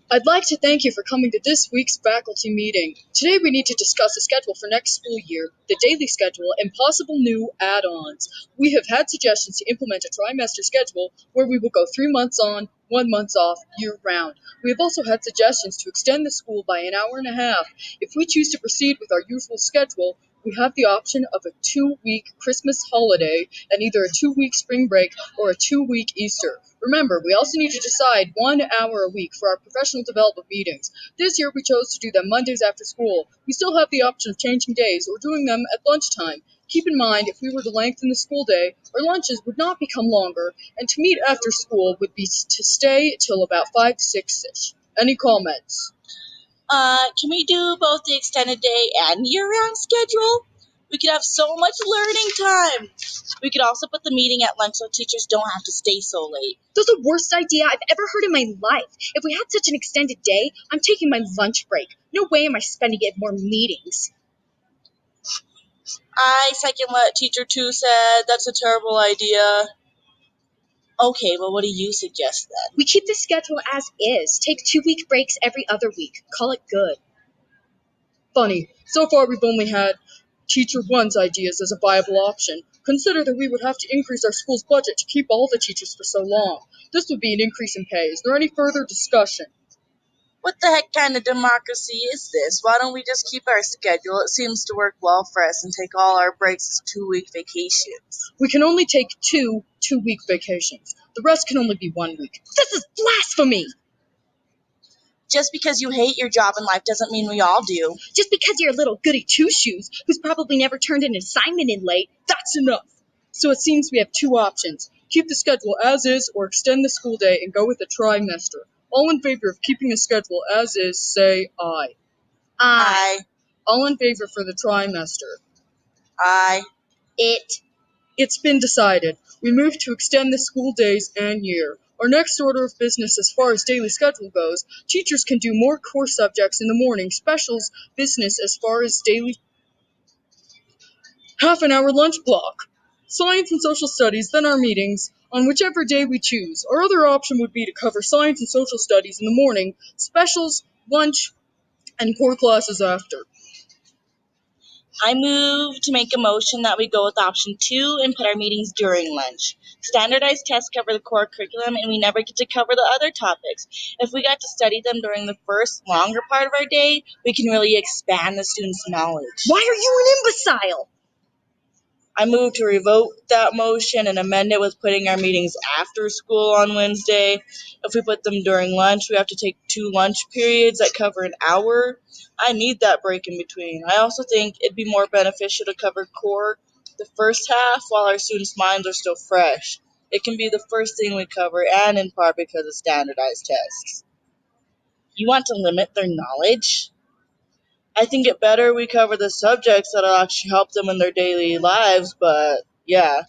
I'd like to thank you for coming to this week's faculty meeting. Today we need to discuss the schedule for next school year, the daily schedule, and possible new add-ons. We have had suggestions to implement a trimester schedule where we will go 3 months on, 1 month off, year-round. We have also had suggestions to extend the school by an hour and a half. If we choose to proceed with our usual schedule, we have the option of a 2-week Christmas holiday and either a 2-week spring break or a 2-week Easter. Remember, we also need to decide 1 hour a week for our professional development meetings. This year we chose to do them Mondays after school. We still have the option of changing days or doing them at lunchtime. Keep in mind, if we were to lengthen the school day, our lunches would not become longer, and to meet after school would be to stay till about 5 to 6-ish. Any comments? Can we do both the extended day and year-round schedule? We could have so much learning time. We could also put the meeting at lunch so teachers don't have to stay so late. That's the worst idea I've ever heard in my life. If we had such an extended day, I'm taking my lunch break. No way am I spending it in more meetings. I second what Teacher 2 said. That's a terrible idea. Okay, well, what do you suggest then? We keep the schedule as is. Take 2-week breaks every other week. Call it good. Funny, so far we've only had Teacher 1's ideas as a viable option. Consider that we would have to increase our school's budget to keep all the teachers for so long. This would be an increase in pay. Is there any further discussion? What the heck kind of democracy is this? Why don't we just keep our schedule? It seems to work well for us and take all our breaks as 2-week vacations. We can only take 2-week vacations. The rest can only be 1 week. This is blasphemy! Just because you hate your job in life doesn't mean we all do. Just because you're a little goody two-shoes who's probably never turned an assignment in late, that's enough. So it seems we have 2 options. Keep the schedule as is or extend the school day and go with a trimester. All in favor of keeping the schedule as is, say aye. Aye. All in favor for the trimester. Aye. It's been decided. We move to extend the school days and year. Our next order of business as far as daily schedule goes, teachers can do more core subjects in the morning, specials business as far as daily half-an-hour lunch block. Science and social studies, then our meetings, on whichever day we choose. Our other option would be to cover science and social studies in the morning, specials, lunch, and core classes after. I move to make a motion that we go with option 2 and put our meetings during lunch. Standardized tests cover the core curriculum and we never get to cover the other topics. If we got to study them during the first longer part of our day, we can really expand the students' knowledge. Why are you an imbecile? I move to revoke that motion and amend it with putting our meetings after school on Wednesday. If we put them during lunch, we have to take 2 lunch periods that cover an hour. I need that break in between. I also think it'd be more beneficial to cover core the first half while our students' minds are still fresh. It can be the first thing we cover, and in part because of standardized tests. You want to limit their knowledge? I think it better we cover the subjects that'll actually help them in their daily lives, but yeah.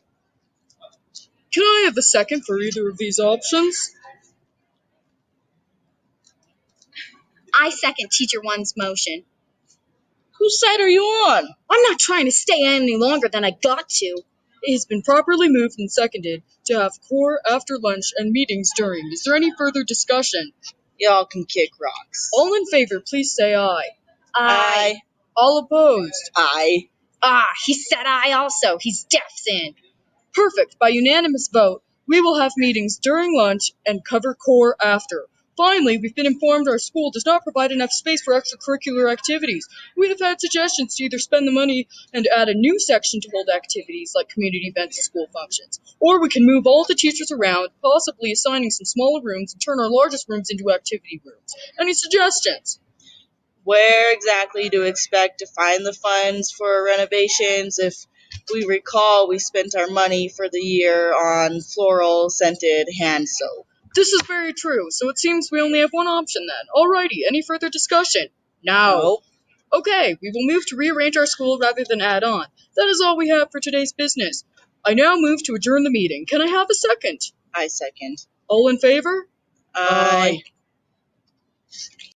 Can I have a second for either of these options? I second Teacher 1's motion. Whose side are you on? I'm not trying to stay any longer than I got to. It has been properly moved and seconded to have core after lunch and meetings during. Is there any further discussion? Y'all can kick rocks. All in favor, please say aye. Aye. All opposed? Aye. He said aye also. He's deaf-in. Perfect. By unanimous vote, we will have meetings during lunch and cover core after. Finally, we've been informed our school does not provide enough space for extracurricular activities. We have had suggestions to either spend the money and add a new section to hold activities like community events and school functions, or we can move all the teachers around, possibly assigning some smaller rooms and turn our largest rooms into activity rooms. Any suggestions? Where exactly do we expect to find the funds for renovations? If we recall, we spent our money for the year on floral scented hand soap. This is very true, so it seems we only have one option then. Alrighty, any further discussion? No. Nope. Okay, we will move to rearrange our school rather than add on. That is all we have for today's business. I now move to adjourn the meeting. Can I have a second? I second. All in favor? Aye.